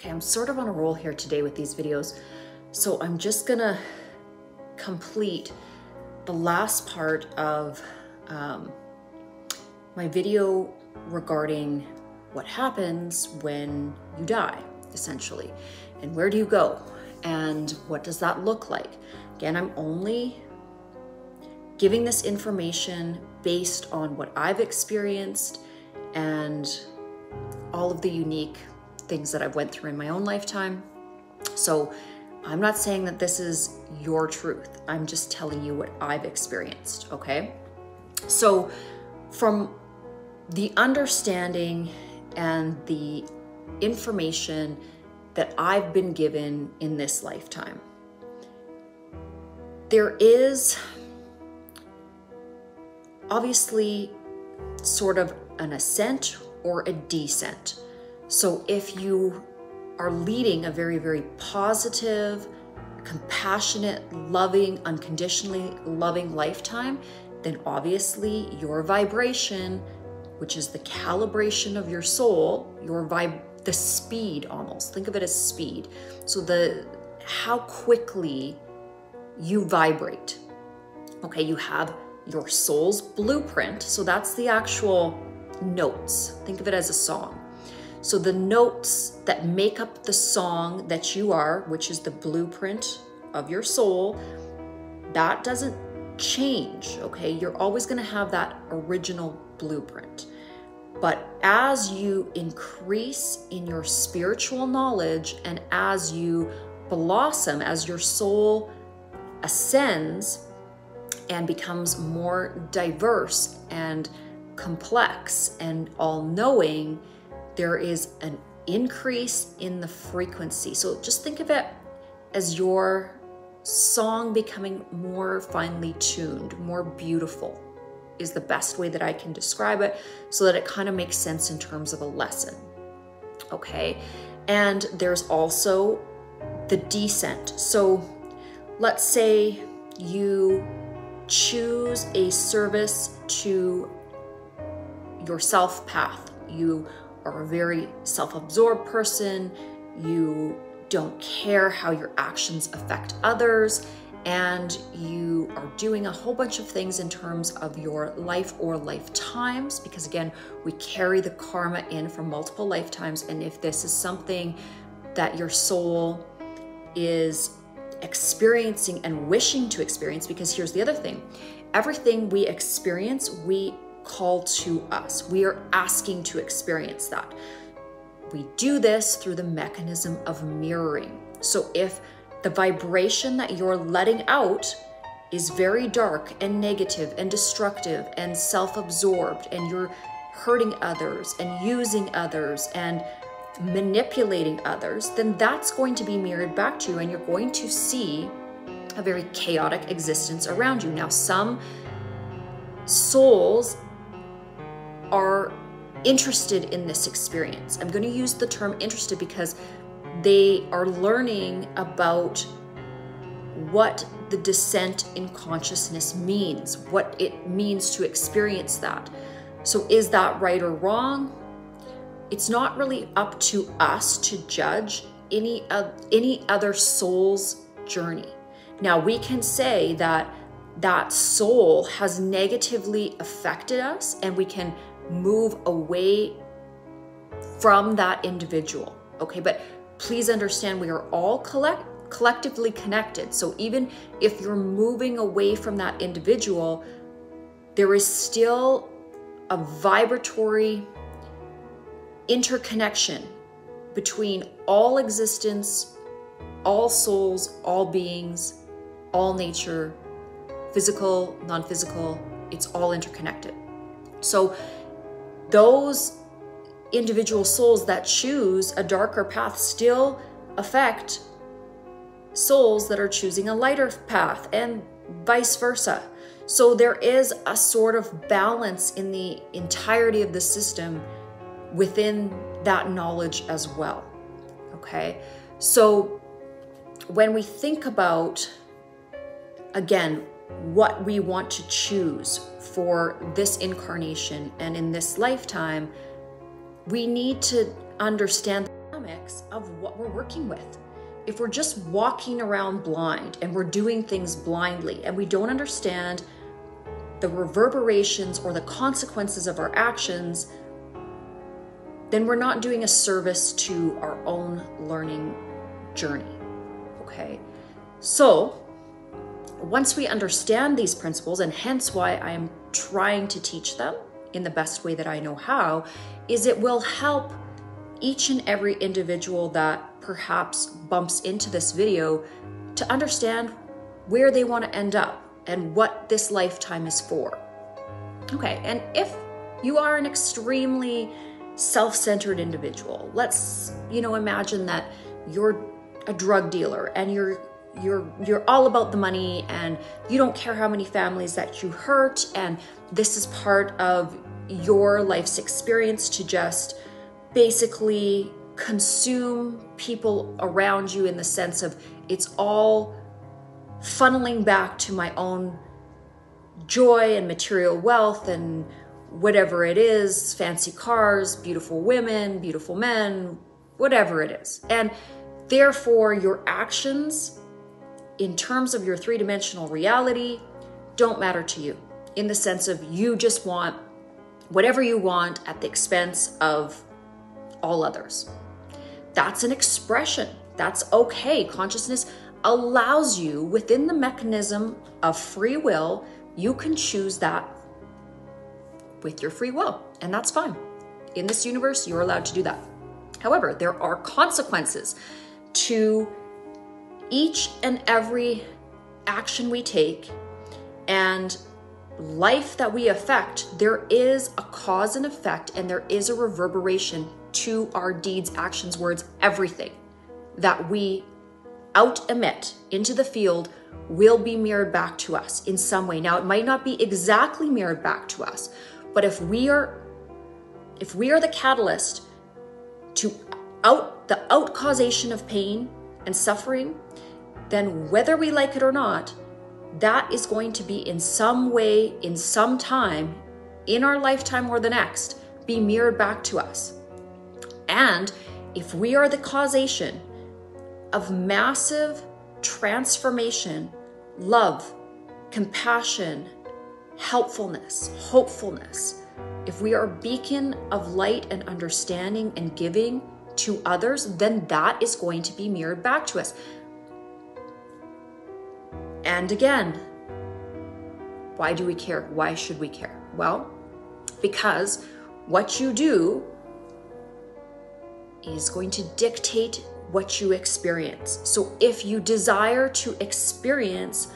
Okay, I'm sort of on a roll here today with these videos, so I'm just gonna complete the last part of my video regarding what happens when you die, essentially, and where do you go, and what does that look like. Again, I'm only giving this information based on what I've experienced and all of the unique things that I've went through in my own lifetime. So I'm not saying that this is your truth. I'm just telling you what I've experienced, okay? So from the understanding and the information that I've been given in this lifetime, there is obviously sort of an ascent or a descent. So if you are leading a very, very positive, compassionate, loving, unconditionally loving lifetime, then obviously your vibration, which is the calibration of your soul, the speed almost, think of it as speed. So how quickly you vibrate. Okay, you have your soul's blueprint. So that's the actual notes. Think of it as a song. So the notes that make up the song that you are, which is the blueprint of your soul, that doesn't change, okay? You're always gonna have that original blueprint. But as you increase in your spiritual knowledge and as you blossom, as your soul ascends and becomes more diverse and complex and all-knowing, there is an increase in the frequency. So just think of it as your song becoming more finely tuned, more beautiful is the best way that I can describe it, so that it kind of makes sense in terms of a lesson, okay? And there's also the descent. So let's say you choose a service to your self path. You are a very self-absorbed person. You don't care how your actions affect others, and you are doing a whole bunch of things in terms of your life or lifetimes, because again, we carry the karma in from multiple lifetimes. And if this is something that your soul is experiencing and wishing to experience, because here's the other thing, everything we experience, we call to us. We are asking to experience that. We do this through the mechanism of mirroring. So if the vibration that you're letting out is very dark and negative and destructive and self-absorbed, and you're hurting others and using others and manipulating others, then that's going to be mirrored back to you, and you're going to see a very chaotic existence around you. Now, some souls are interested in this experience. I'm going to use the term interested because they are learning about what the descent in consciousness means, what it means to experience that. So is that right or wrong? It's not really up to us to judge any other soul's journey. Now, we can say that that soul has negatively affected us, and we can move away from that individual, okay? But please understand, we are all collectively connected. So even if you're moving away from that individual, there is still a vibratory interconnection between all existence, all souls, all beings, all nature, physical, non-physical, it's all interconnected. So those individual souls that choose a darker path still affect souls that are choosing a lighter path, and vice versa. So there is a sort of balance in the entirety of the system within that knowledge as well, okay? So when we think about, again, what we want to choose for this incarnation and in this lifetime, we need to understand dynamics of what we're working with. If we're just walking around blind and we're doing things blindly and we don't understand the reverberations or the consequences of our actions, then we're not doing a service to our own learning journey, okay? So once we understand these principles, and hence why I am trying to teach them in the best way that I know how, is it will help each and every individual that perhaps bumps into this video to understand where they want to end up and what this lifetime is for. Okay, and if you are an extremely self-centered individual, let's, imagine that you're a drug dealer and you're all about the money and you don't care how many families that you hurt, and this is part of your life's experience to just basically consume people around you in the sense of it's all funneling back to my own joy and material wealth and whatever it is, fancy cars, beautiful women, beautiful men, whatever it is. And therefore your actions in terms of your three-dimensional reality don't matter to you, in the sense of you just want whatever you want at the expense of all others. That's an expression. That's okay. Consciousness allows you, within the mechanism of free will, you can choose that with your free will, and that's fine. In this universe, you're allowed to do that. However, there are consequences to each and every action we take and life that we affect. There is a cause and effect, and there is a reverberation to our deeds, actions, words, everything that we out emit into the field will be mirrored back to us in some way. Now, it might not be exactly mirrored back to us, but if we are the catalyst to the out causation of pain and suffering, then whether we like it or not, that is going to be in some way, in some time, in our lifetime or the next, be mirrored back to us. And if we are the causation of massive transformation, love, compassion, helpfulness, hopefulness, if we are a beacon of light and understanding and giving to others, then that is going to be mirrored back to us. And again, why do we care? Why should we care? Well, because what you do is going to dictate what you experience. So if you desire to experience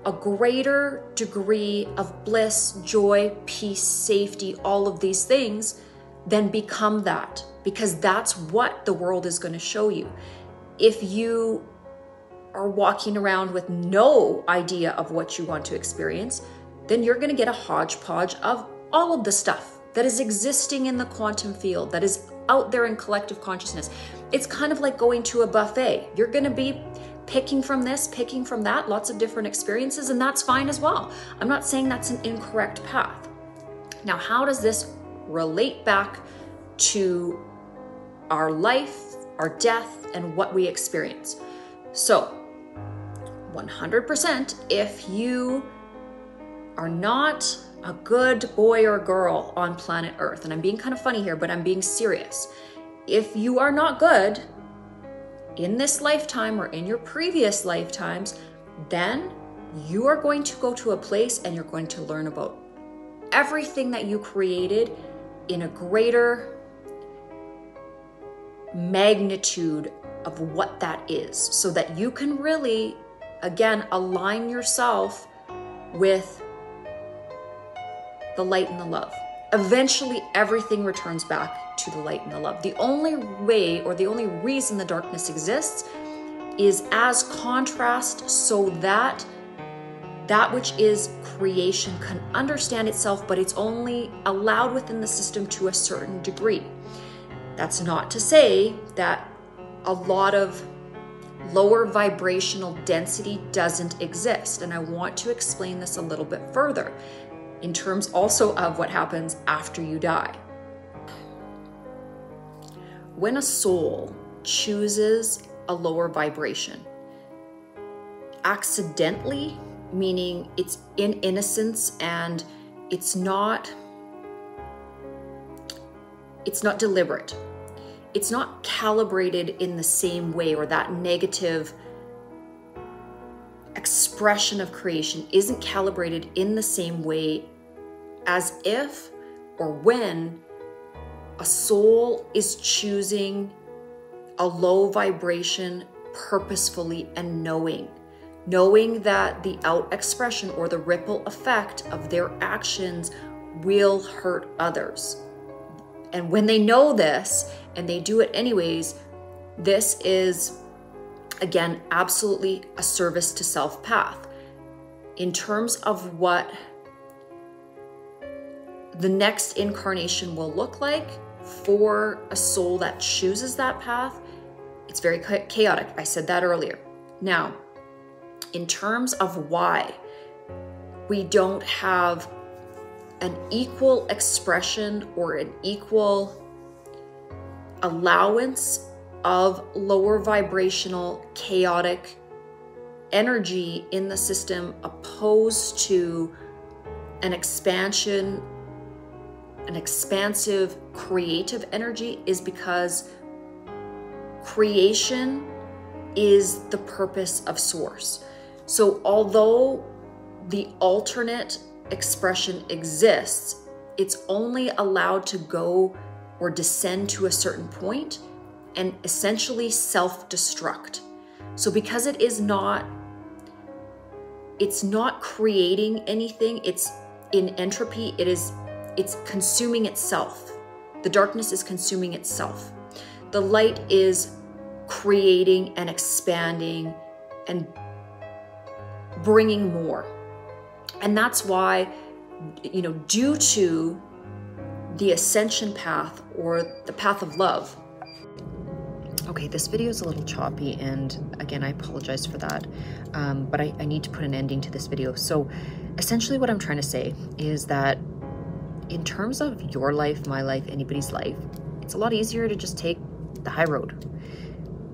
a greater degree of bliss, joy, peace, safety, all of these things, then become that, because that's what the world is going to show you. If you are walking around with no idea of what you want to experience, then you're going to get a hodgepodge of all of the stuff that is existing in the quantum field, that is out there in collective consciousness. It's kind of like going to a buffet. You're going to be picking from this, picking from that, lots of different experiences, and that's fine as well. I'm not saying that's an incorrect path. Now, how does this relate back to our life, our death, and what we experience? So, 100%, if you are not a good boy or girl on planet Earth, and I'm being kind of funny here, but I'm being serious. If you are not good in this lifetime or in your previous lifetimes, then you are going to go to a place and you're going to learn about everything that you created in a greater magnitude of what that is, so that you can really, again, align yourself with the light and the love. Eventually, everything returns back to the light and the love. The only way or the only reason the darkness exists is as contrast, so that that which is creation can understand itself, but it's only allowed within the system to a certain degree. That's not to say that a lot of lower vibrational density doesn't exist. And I want to explain this a little bit further in terms also of what happens after you die. When a soul chooses a lower vibration. Accidentally, meaning it's in innocence and it's not deliberate. It's not calibrated in the same way, or that negative expression of creation isn't calibrated in the same way as if or when a soul is choosing a low vibration purposefully and knowing that the out expression or the ripple effect of their actions will hurt others. And when they know this and they do it anyways, this is, again, absolutely a service to self path. In terms of what the next incarnation will look like for a soul that chooses that path, it's very chaotic. I said that earlier. Now, in terms of why we don't have an equal expression or an equal allowance of lower vibrational, chaotic energy in the system opposed to an expansive, creative energy, is because creation is the purpose of Source. So although the alternate expression exists, it's only allowed to go or descend to a certain point and essentially self-destruct. So because it's not creating anything, it's in entropy, it's consuming itself. The darkness is consuming itself. The light is creating and expanding and bringing more. And that's why, due to the ascension path or the path of love. Okay, this video is a little choppy, and again, I apologize for that, but I need to put an ending to this video. So essentially what I'm trying to say is that in terms of your life, my life, anybody's life, it's a lot easier to just take the high road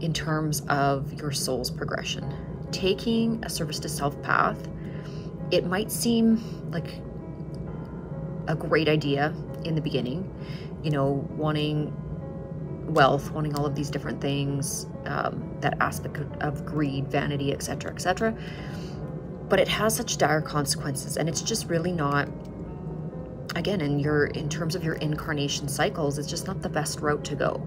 in terms of your soul's progression. Taking a service to self path, it might seem like a great idea in the beginning, wanting wealth, wanting all of these different things, that aspect of greed, vanity, etc., etc. But it has such dire consequences, and it's just really not, again, in terms of your incarnation cycles, it's just not the best route to go.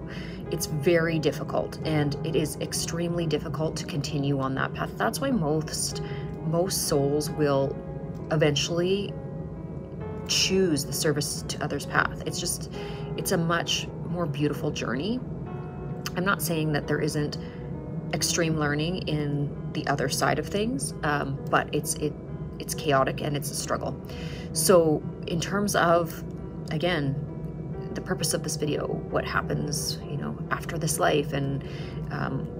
It's very difficult, and it is extremely difficult to continue on that path. That's why most souls will eventually choose the service to others path. It's a much more beautiful journey. I'm not saying that there isn't extreme learning in the other side of things, but it's chaotic and it's a struggle. So in terms of, again, the purpose of this video, what happens, after this life, and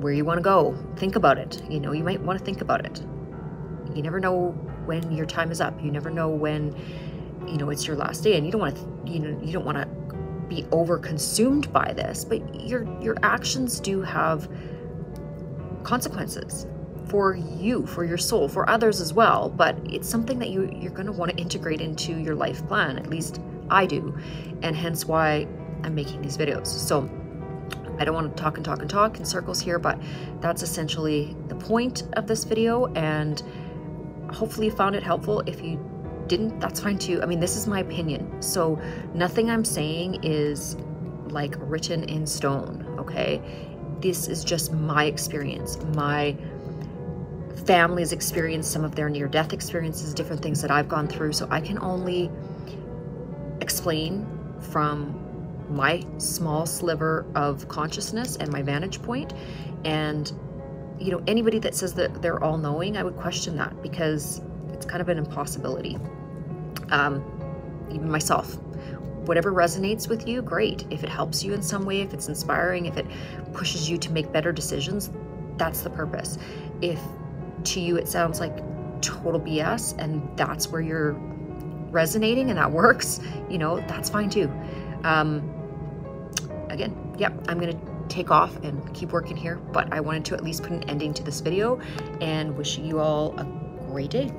where you want to go, think about it. You might want to think about it. You never know when your time is up. You never know when, it's your last day, and you don't want to be over-consumed by this, but your actions do have consequences for you, for your soul, for others as well. But it's something that you're going to want to integrate into your life plan. At least I do, and hence why I'm making these videos. So I don't want to talk in circles here, but that's essentially the point of this video, and hopefully you found it helpful. If you didn't, that's fine too. I mean, this is my opinion, so nothing I'm saying is like written in stone, okay? This is just my experience. My family's experience, some of their near-death experiences, different things that I've gone through, so I can only explain from my small sliver of consciousness and my vantage point. And anybody that says that they're all-knowing, I would question that, because it's kind of an impossibility. Even myself, whatever resonates with you, great. If it helps you in some way, if it's inspiring, if it pushes you to make better decisions, that's the purpose. If to you it sounds like total BS and that's where you're resonating and that works, that's fine too. Again, yep, I'm gonna take off and keep working here, but I wanted to at least put an ending to this video and wishing you all a great day.